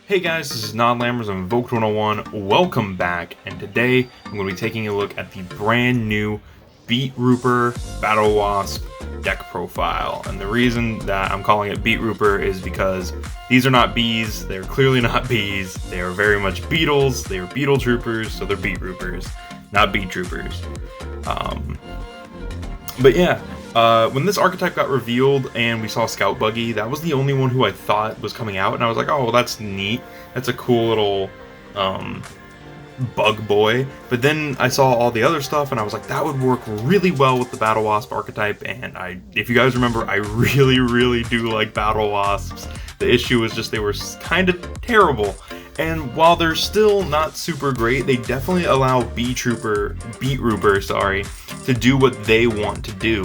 Hey guys, this is Nod Lammers of Invoked 101. Welcome back, and today I'm going to be taking a look at the brand new Beetrooper Battlewasp deck profile. And the reason that I'm calling it Beetrooper is because these are not bees. They're clearly not bees. They are very much beetles. They are beetle troopers, so they're Beetroopers, not Beetroopers. But yeah, when this archetype got revealed and we saw Scout Buggy, that was the only one who I thought was coming out, and I was like, oh, well, that's neat. That's a cool little bug boy. But then I saw all the other stuff, and I was like, that would work really well with the Battlewasp archetype. And if you guys remember, I really do like Battlewasps. The issue was just they were kind of terrible. And while they're still not super great, they definitely allow Beetrooper, to do what they want to do,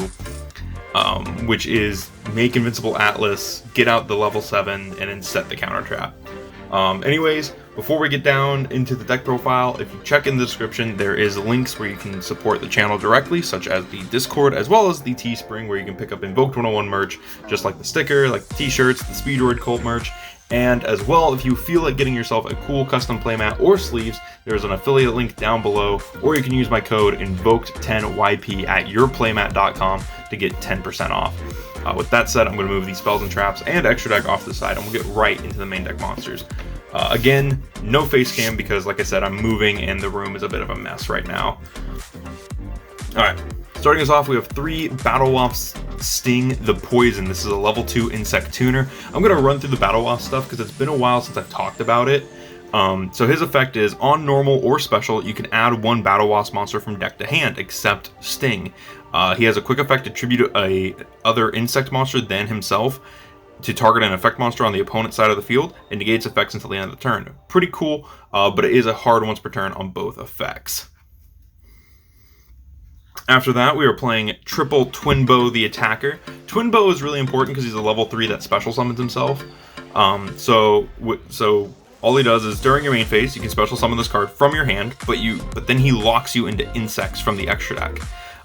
which is make Invincible Atlas, get out the level 7, and then set the counter trap. Anyways, before we get down into the deck profile, if you check in the description, there is links where you can support the channel directly, such as the Discord, as well as the Teespring, where you can pick up Invoked 101 merch, just like the sticker, like the t-shirts, the Speedroid Cult merch. And as well, if you feel like getting yourself a cool custom playmat or sleeves, there's an affiliate link down below, or you can use my code INVOKED10YP at yourplaymat.com to get 10% off. With that said, I'm going to move these spells and traps and extra deck off to the side, and we'll get right into the main deck monsters. Again, no face cam because, like I said, I'm moving and the room is a bit of a mess right now. Alright, starting us off, we have 3 Battlewasp Sting the Poison. This is a level 2 insect tuner. I'm going to run through the Battlewasp stuff because it's been a while since I've talked about it. So his effect is, on normal or special, you can add 1 Battlewasp monster from deck to hand, except Sting. He has a quick effect to tribute a other insect monster than himself to target an effect monster on the opponent's side of the field, and negates effects until the end of the turn. Pretty cool, but it is a hard once per turn on both effects. After that, we are playing Triple Twinbow the Attacker. Twinbow is really important because he's a level 3 that special summons himself. So all he does is, during your main phase, you can special summon this card from your hand, but then he locks you into insects from the extra deck.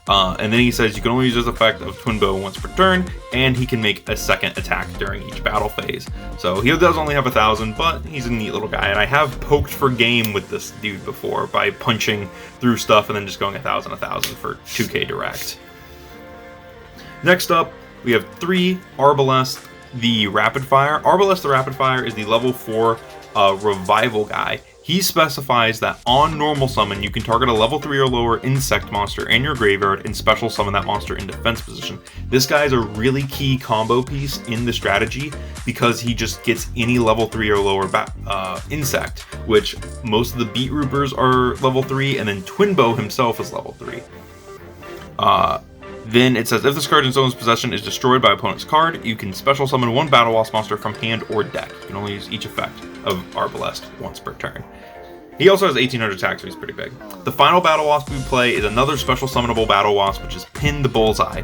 And then he says you can only use this effect of Twinbow once per turn, and he can make a second attack during each battle phase. So he does only have 1,000, but he's a neat little guy, and I have poked for game with this dude before by punching through stuff and then just going 1,000 for 2k direct. Next up, we have 3 Arbalest the Rapid Fire. Arbalest the Rapid Fire is the level 4 revival guy. He specifies that on normal summon, you can target a level 3 or lower insect monster in your graveyard and special summon that monster in defense position. This guy is a really key combo piece in the strategy because he just gets any level 3 or lower insect, which most of the Beetroopers are level 3, and then Twinbow himself is level 3. Then it says, if this card in someone's possession is destroyed by opponent's card, you can special summon 1 Battlewasp monster from hand or deck. You can only use each effect of Arbalest once per turn. He also has 1,800 attack, so he's pretty big. The final Battlewasp we play is another special summonable Battlewasp, which is Pin the Bullseye.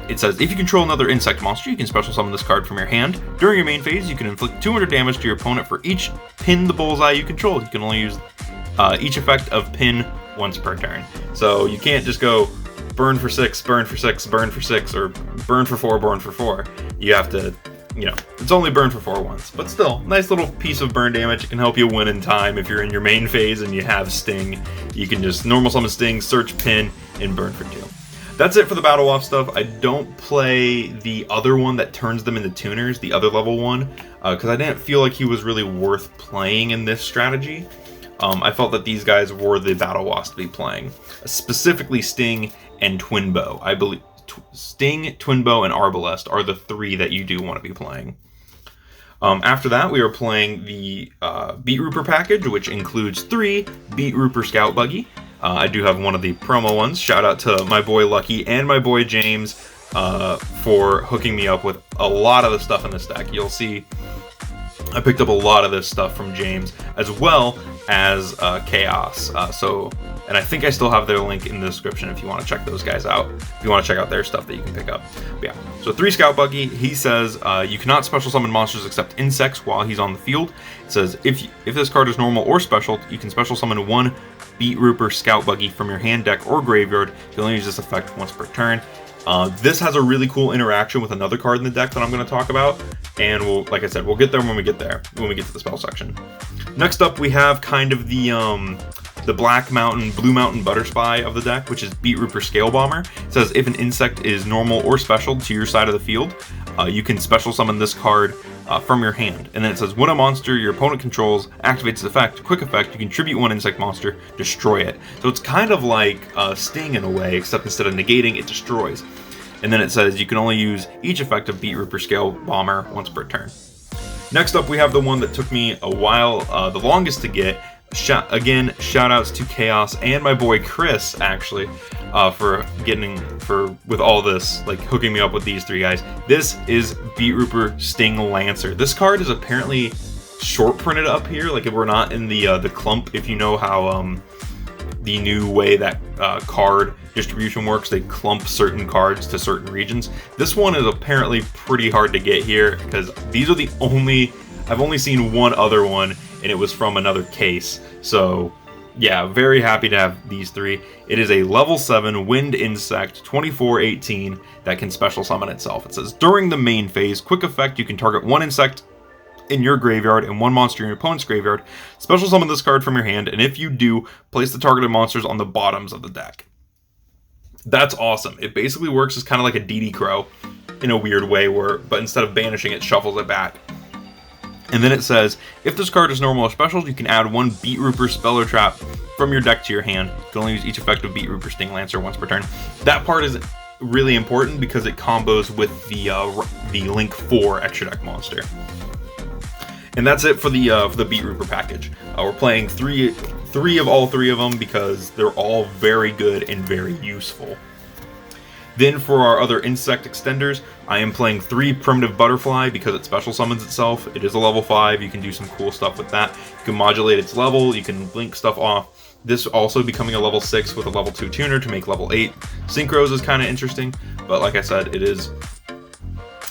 It says, if you control another insect monster, you can special summon this card from your hand. During your main phase, you can inflict 200 damage to your opponent for each Pin the Bullseye you control. You can only use each effect of Pin once per turn. So you can't just go burn for 6, burn for 6, burn for 6, or burn for 4, burn for 4. You have to, it's only burn for 4 once. But still, nice little piece of burn damage. It can help you win in time. If you're in your main phase and you have Sting, you can just normal summon Sting, search Pin, and burn for 2. That's it for the Battlewasp stuff. I don't play the other one that turns them into tuners, the other level 1, because I didn't feel like he was really worth playing in this strategy. I felt that these guys were the Battlewasp to be playing, specifically Sting and Twinbow. I believe Sting, Twinbow, and Arbalest are the 3 that you do want to be playing. After that, we are playing the Beetrooper package, which includes 3 Beetrooper Scout Buggy. I do have one of the promo ones. Shout out to my boy Lucky and my boy James for hooking me up with a lot of the stuff in this deck. You'll see I picked up a lot of this stuff from James, as well as Chaos. And I think I still have their link in the description if you want to check those guys out. If you want to check out their stuff that you can pick up. But yeah, so 3 Scout Buggy. He says you cannot special summon monsters except insects while he's on the field. It says if this card is normal or special, you can special summon 1 Beetrooper Scout Buggy from your hand, deck, or graveyard. You can only use this effect once per turn. This has a really cool interaction with another card in the deck that I'm going to talk about, and like I said, we'll get there when we get there, when we get to the spell section. Next up, we have kind of the Black Mountain, Blue Mountain Butter Spy of the deck, which is Beetrooper Scale Bomber. It says if an insect is normal or special to your side of the field, you can special summon this card from your hand. And then it says when a monster your opponent controls activates its effect, quick effect, you contribute one insect monster, destroy it. So it's kind of like Sting in a way, except instead of negating, it destroys. And then it says you can only use each effect of Beetrooper Scale Bomber once per turn. Next up, we have the one that took me a while, the longest to get. Again, shout outs to Chaos and my boy Chris, actually, with all this, like hooking me up with these three guys. This is Beetrooper Sting Lancer. This card is apparently short printed up here, like if we're not in the clump. If you know how the new way that card distribution works, they clump certain cards to certain regions. This one is apparently pretty hard to get here because these are I've only seen one other one, and it was from another case. So yeah, very happy to have these three. It is a level 7 wind insect 24/18 that can special summon itself. It says during the main phase, quick effect, you can target one insect in your graveyard and one monster in your opponent's graveyard. Special summon this card from your hand, and if you do, place the targeted monsters on the bottoms of the deck. That's awesome. It basically works as kind of like a DD Crow in a weird way, but instead of banishing it, shuffles it back. And then it says, if this card is normal or special, you can add one Beetrooper Spell or Trap from your deck to your hand. You can only use each effect of Beetrooper Sting Lancer once per turn. That part is really important because it combos with the Link 4 extra deck monster. And that's it for the Beetrooper package. We're playing three of all three of them because they're all very good and very useful. Then for our other insect extenders, I am playing 3 Primitive Butterfly because it special summons itself. It is a level 5, you can do some cool stuff with that. You can modulate its level, you can blink stuff off. This also becoming a level 6 with a level 2 tuner to make level 8. Synchros is kind of interesting, but like I said, it is,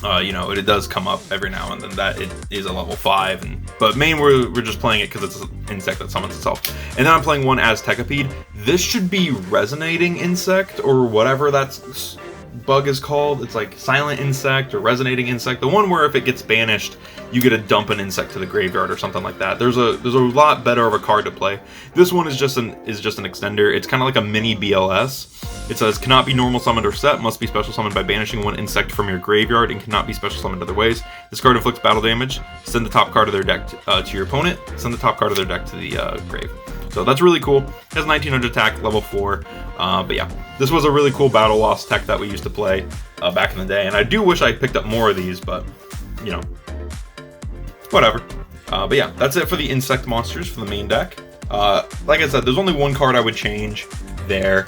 it does come up every now and then that it is a level 5. But main, we're just playing it because it's an insect that summons itself. And then I'm playing one Aztecapede. This should be Resonating Insect or whatever that bug is called. It's like Silent Insect or Resonating Insect. The one where if it gets banished, you get to dump an insect to the graveyard or something like that. There's a lot better of a card to play. This one is just an extender. It's kind of like a mini BLS. It says cannot be normal summoned or set, must be special summoned by banishing one insect from your graveyard, and cannot be special summoned other ways. This card inflicts battle damage. Send the top card of their deck to your opponent. Send the top card of their deck to the grave. So that's really cool. It has 1900 attack, level 4. But yeah, this was a really cool Battlewasp tech that we used to play back in the day. And I do wish I picked up more of these, but whatever. But yeah, that's it for the insect monsters for the main deck. Like I said, there's only one card I would change there,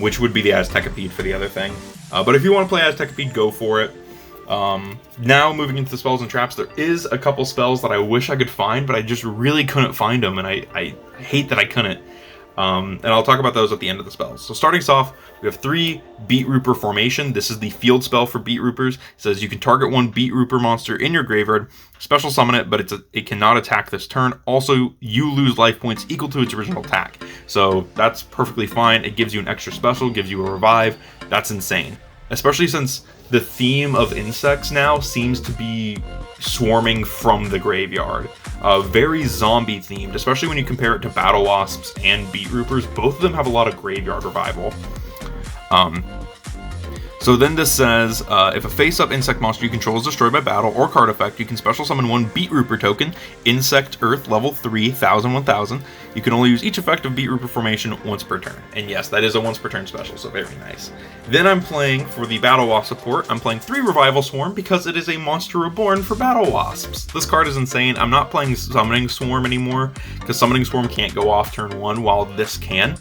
which would be the Aztecapede for the other thing. But if you want to play Aztecapede, go for it. Now moving into the spells and traps, there is a couple spells that I wish I could find, but I just really couldn't find them, and I hate that I couldn't. And I'll talk about those at the end of the spells. So starting us off, we have 3 Beetrooper Formation. This is the field spell for Beetroopers. It says you can target one Beetrooper monster in your graveyard, special summon it, but it cannot attack this turn. Also, you lose life points equal to its original attack. So that's perfectly fine. It gives you an extra special, gives you a revive. That's insane. Especially since the theme of insects now seems to be swarming from the graveyard. Very zombie themed, especially when you compare it to Battlewasps and Beetroopers. Both of them have a lot of graveyard revival. So then this says, if a face-up insect monster you control is destroyed by battle or card effect, you can special summon one Beetrooper token, Insect Earth, level 3, 1000. You can only use each effect of Beetrooper Formation once per turn. And yes, that is a once per turn special, so very nice. Then I'm playing, for the Battlewasp support, I'm playing 3 Revival Swarm because it is a monster reborn for Battlewasps. This card is insane. I'm not playing Summoning Swarm anymore, because Summoning Swarm can't go off turn 1 while this can.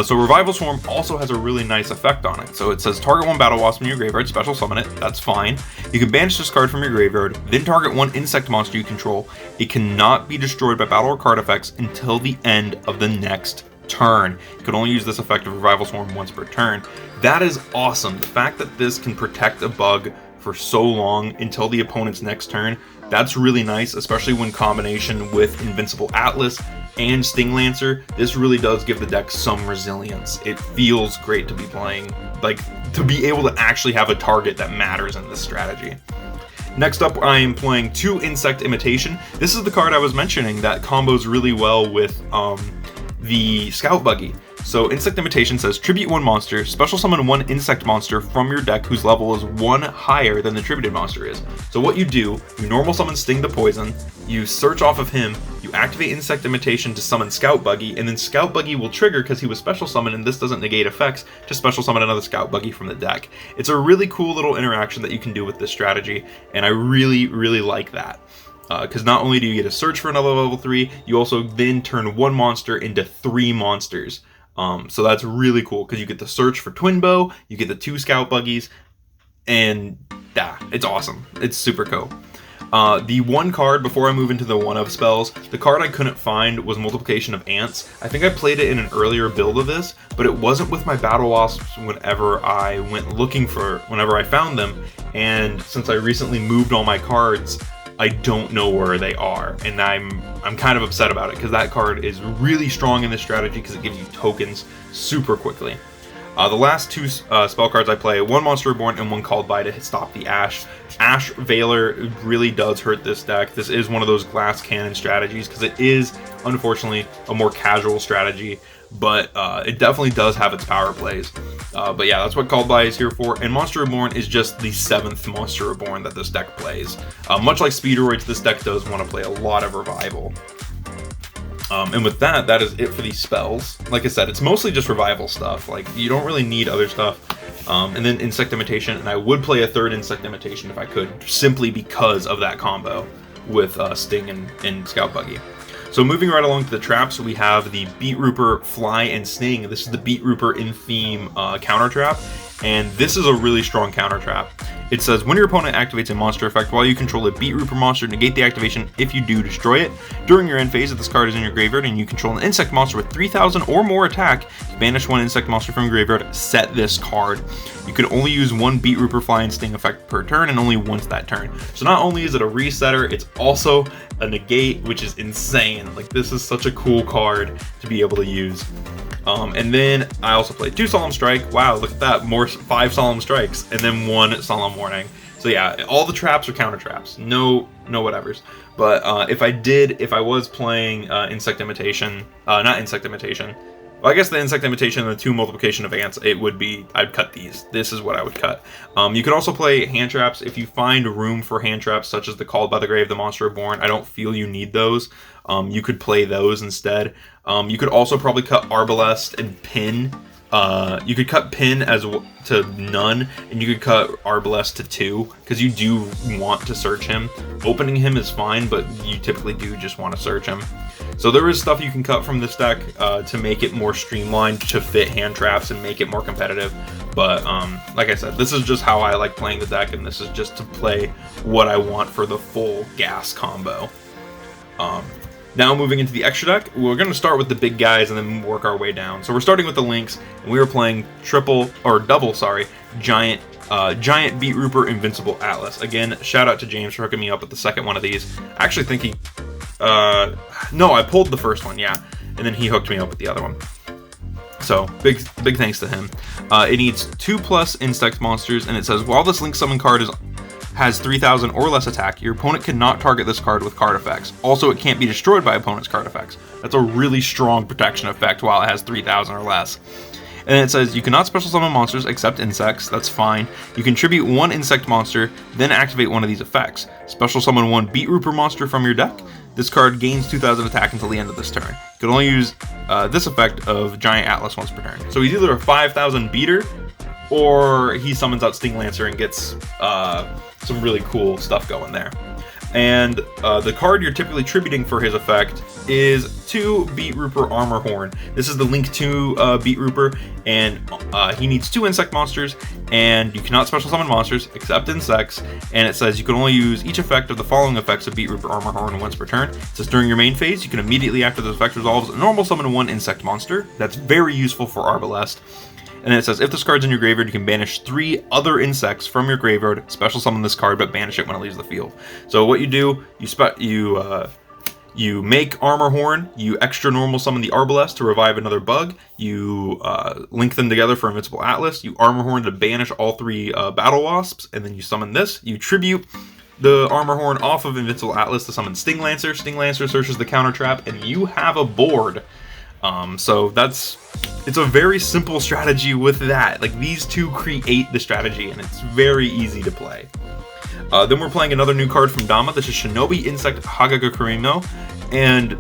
So Revival Swarm also has a really nice effect on it. So it says target one Battlewasp in your graveyard, special summon it, that's fine. You can banish this card from your graveyard, then target one insect monster you control. It cannot be destroyed by battle or card effects until the end of the next turn. You can only use this effect of Revival Swarm once per turn. That is awesome. The fact that this can protect a bug for so long until the opponent's next turn, that's really nice, especially when combination with Invincible Atlas and Sting Lancer, this really does give the deck some resilience. It feels great to be playing, like, to be able to actually have a target that matters in this strategy. Next up, I am playing 2 Insect Imitation. This is the card I was mentioning that combos really well with the Scout Buggy. So Insect Imitation says, tribute 1 monster, special summon 1 insect monster from your deck whose level is 1 higher than the tributed monster is. So what you do, you normal summon Sting the Poison, you search off of him, you activate Insect Imitation to summon Scout Buggy, and then Scout Buggy will trigger because he was special summoned and this doesn't negate effects, to special summon another Scout Buggy from the deck. It's a really cool little interaction that you can do with this strategy, and I really, really like that. Because not only do you get to search for another level 3, you also then turn 1 monster into 3 monsters. So that's really cool because you get to search for Twin Bow, you get the 2 Scout Buggies, and yeah, it's awesome. It's super cool. The one card, before I move into the one-of spells, the card I couldn't find was Multiplication of Ants. I think I played it in an earlier build of this, but it wasn't with my Battlewasps whenever I found them, and since I recently moved all my cards, I don't know where they are, and I'm kind of upset about it because that card is really strong in this strategy because it gives you tokens super quickly. The last 2 spell cards I play, 1 Monster Reborn and 1 Called By to stop the Ash. Ash Veiler really does hurt this deck. This is one of those glass cannon strategies because it is, unfortunately, a more casual strategy, but it definitely does have its power plays. But yeah, that's what Called By is here for, and Monster Reborn is just the 7th Monster Reborn that this deck plays. Much like Speederoids, this deck does want to play a lot of Revival. And with that, that is it for these spells. Like I said, it's mostly just Revival stuff. Like, you don't really need other stuff. And then Insect Imitation, and I would play a 3rd Insect Imitation if I could, simply because of that combo with Sting and Scout Buggy. So moving right along to the traps, we have the Beetrooper, Fly, and Sting. This is the Beetrooper in theme counter trap, and this is a really strong counter trap. It says, when your opponent activates a monster effect while you control a Beetrooper monster, negate the activation. If you do, destroy it. During your end phase, if this card is in your graveyard and you control an insect monster with 3,000 or more attack, banish 1 insect monster from your graveyard, set this card. You can only use 1 Beetrooper, Fly, and Sting effect per turn, and only once that turn. So not only is it a resetter, it's also a negate, which is insane. Like, this is such a cool card to be able to use. And then I also played 2 Solemn Strike. Wow, look at that, 5 Solemn Strikes, and then 1 Solemn Warning. So yeah, all the traps are counter traps, no whatevers. But if I was playing Insect Imitation, not Insect Imitation, well, I guess the Insect Imitation and the 2 Multiplication of Ants, I'd cut these. This is what I would cut. You can also play hand traps if you find room for hand traps, such as the Called by the Grave, the Monster Reborn. I don't feel you need those. You could play those instead. You could also probably cut Arbalest and Pin. You could cut Pin to none, and you could cut Arbalest to 2, because you do want to search him. Opening him is fine, but you typically do just want to search him. So there is stuff you can cut from this deck to make it more streamlined, to fit hand traps and make it more competitive. But like I said, this is just how I like playing the deck, and this is just to play what I want for the full gas combo. Now moving into the extra deck, we're going to start with the big guys and then work our way down. So we're starting with the Lynx, and we were playing double, Giant Beetrooper Invincible Atlas. Again, shout out to James for hooking me up with the second one of these. I actually think no, I pulled the first one, yeah, and then he hooked me up with the other one. So big thanks to him. It needs 2+ insect monsters, and it says, while this Lynx summon card has 3,000 or less attack, your opponent cannot target this card with card effects. Also, it can't be destroyed by opponent's card effects. That's a really strong protection effect while it has 3,000 or less. And then it says, you cannot special summon monsters except insects. That's fine. You contribute 1 insect monster, then activate one of these effects. Special summon 1 Beetrooper monster from your deck. This card gains 2,000 attack until the end of this turn. You can only use this effect of Giant Atlas once per turn. So he's either a 5,000 beater, or he summons out Sting Lancer and gets some really cool stuff going there. And the card you're typically tributing for his effect is 2 Beetrooper Armor Horn. This is the Link 2 Beetrooper, and he needs 2 insect monsters, and you cannot special summon monsters except insects, and it says you can only use each effect of the following effects of Beetrooper Armor Horn once per turn. It says during your main phase, you can immediately after the effect resolves, normal summon 1 insect monster. That's very useful for Arbalest. And then it says, if this card's in your graveyard, you can banish 3 other insects from your graveyard, special summon this card, but banish it when it leaves the field. So what you do, you You make Armor Horn, you extra normal summon the Arbalest to revive another bug, you link them together for Invincible Atlas, you Armor Horn to banish all 3 Battlewasps, and then you summon this. You tribute the Armor Horn off of Invincible Atlas to summon Sting Lancer. Sting Lancer searches the counter trap, and you have a board. So it's a very simple strategy with that. Like, these two create the strategy, and it's very easy to play. Then we're playing another new card from DAMA. This is Shinobi Insect Hagakurino, and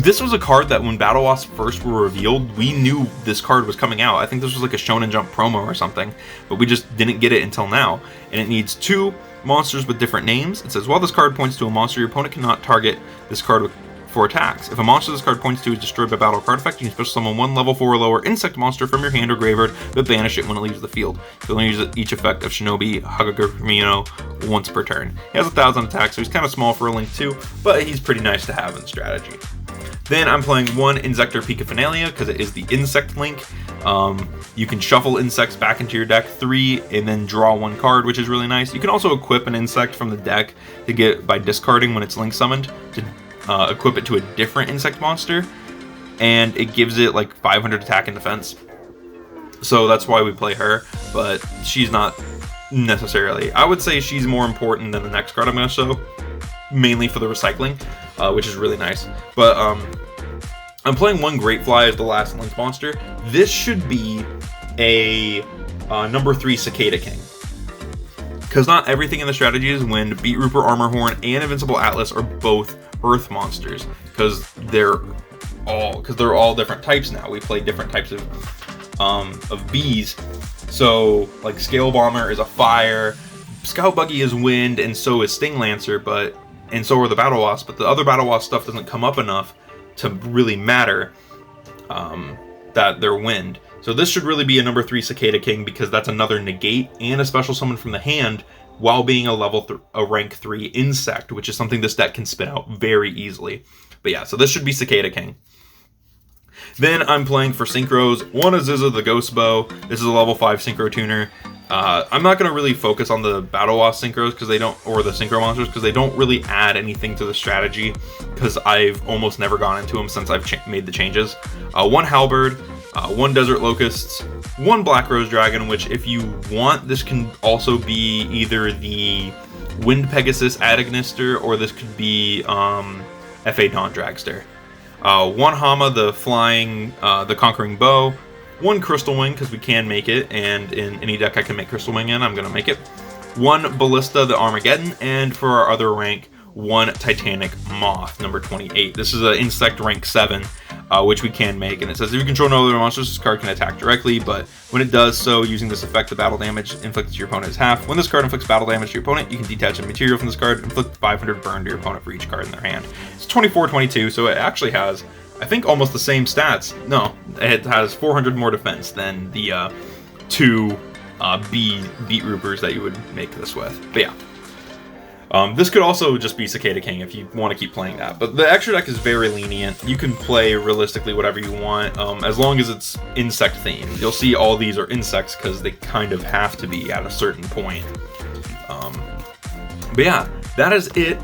this was a card that when Battlewasp first were revealed, we knew this card was coming out. I think this was like a Shonen Jump promo or something, but we just didn't get it until now. And it needs 2 monsters with different names. It says, while this card points to a monster, your opponent cannot target this card for attacks. If a monster this card points to is destroyed by battle card effect, you can special summon 1 level 4 or lower insect monster from your hand or graveyard, but banish it when it leaves the field. You can only use each effect of Shinobi Hagakurino once per turn. He has 1,000 attacks, so he's kind of small for a Link 2, but he's pretty nice to have in strategy. Then I'm playing 1 Insector Picaphernalia because it is the insect link. You can shuffle insects back into your deck 3 and then draw 1 card, which is really nice. You can also equip an insect from the deck to get by discarding when it's link summoned to equip it to a different insect monster, and it gives it like 500 attack and defense. So that's why we play her, but she's not necessarily. I would say she's more important than the next card I'm going to show, mainly for the recycling, which is really nice. But I'm playing 1 Greatfly as the last link monster. This should be a number 3 Cicada King, because not everything in the strategy is wind. Beetrooper, Armor Horn, and Invincible Atlas are both Earth monsters because they're all different types now. We play different types of bees. So like Scale Bomber is a fire, Scout Buggy is wind, and so is Sting Lancer, and so are the Battlewasp. But the other Battlewasp stuff doesn't come up enough to really matter that they're wind. So this should really be a number 3 Cicada King because that's another negate and a special summon from the hand, while being a rank 3 insect, which is something this deck can spit out very easily. But yeah, so this should be Cicada King. Then I'm playing for synchros 1 Aziza the Ghost Bow. This is a level 5 synchro tuner. I'm not going to really focus on the Battlewasp synchros because they don't, or the synchro monsters, because they don't really add anything to the strategy, because I've almost never gone into them since I've made the changes. 1 Halberd, 1 Desert Locusts, 1 Black Rose Dragon, which if you want, this can also be either the Wind Pegasus Adagnister, or this could be F.A. Dawn Dragster. 1 Hama, the Flying, the Conquering Bow, 1 Crystal Wing, because we can make it, and in any deck I can make Crystal Wing in, I'm going to make it. 1 Ballista, the Armageddon, and for our other rank, 1 Titanic Moth, number 28. This is an insect rank 7, which we can make, and it says if you control no other monsters, this card can attack directly, but when it does so, using this effect, the battle damage inflicted to your opponent is half. When this card inflicts battle damage to your opponent, you can detach a material from this card, inflict 500 burn to your opponent for each card in their hand. It's 24-22, so it actually has, I think, almost the same stats. No, it has 400 more defense than the 2 Beetroopers that you would make this with. But yeah. This could also just be Cicada King if you want to keep playing that. But the extra deck is very lenient. You can play realistically whatever you want, as long as it's insect themed. You'll see all these are insects because they kind of have to be at a certain point. But yeah, that is it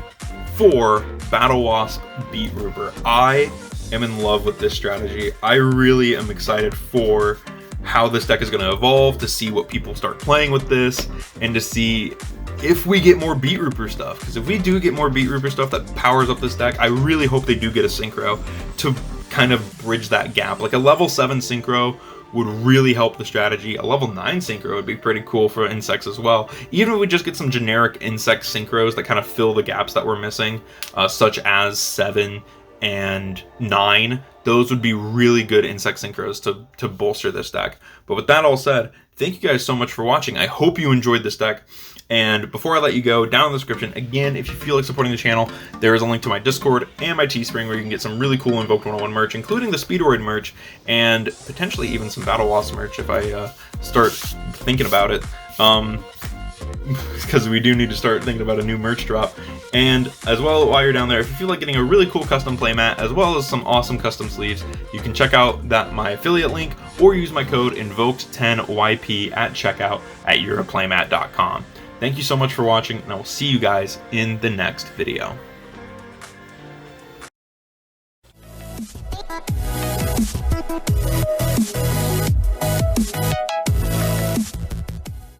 for Battlewasp Beetrooper. I am in love with this strategy. I really am excited for how this deck is going to evolve, to see what people start playing with this, and to see if we get more Beetrooper stuff. Because if we do get more Beetrooper stuff that powers up this deck, I really hope they do get a synchro to kind of bridge that gap. Like a level 7 synchro would really help the strategy. A level 9 synchro would be pretty cool for insects as well. Even if we just get some generic insect synchros that kind of fill the gaps that we're missing, such as 7 and 9, those would be really good insect synchros to bolster this deck. But with that all said, thank you guys so much for watching. I hope you enjoyed this deck. And before I let you go, down in the description, again, if you feel like supporting the channel, there is a link to my Discord and my Teespring where you can get some really cool Invoked 101 merch, including the Speedroid merch, and potentially even some Battlewasp merch if I start thinking about it. Because we do need to start thinking about a new merch drop. And as well, while you're down there, if you feel like getting a really cool custom playmat as well as some awesome custom sleeves, you can check out my affiliate link or use my code INVOKED10YP at checkout at europlaymat.com. Thank you so much for watching, and I will see you guys in the next video.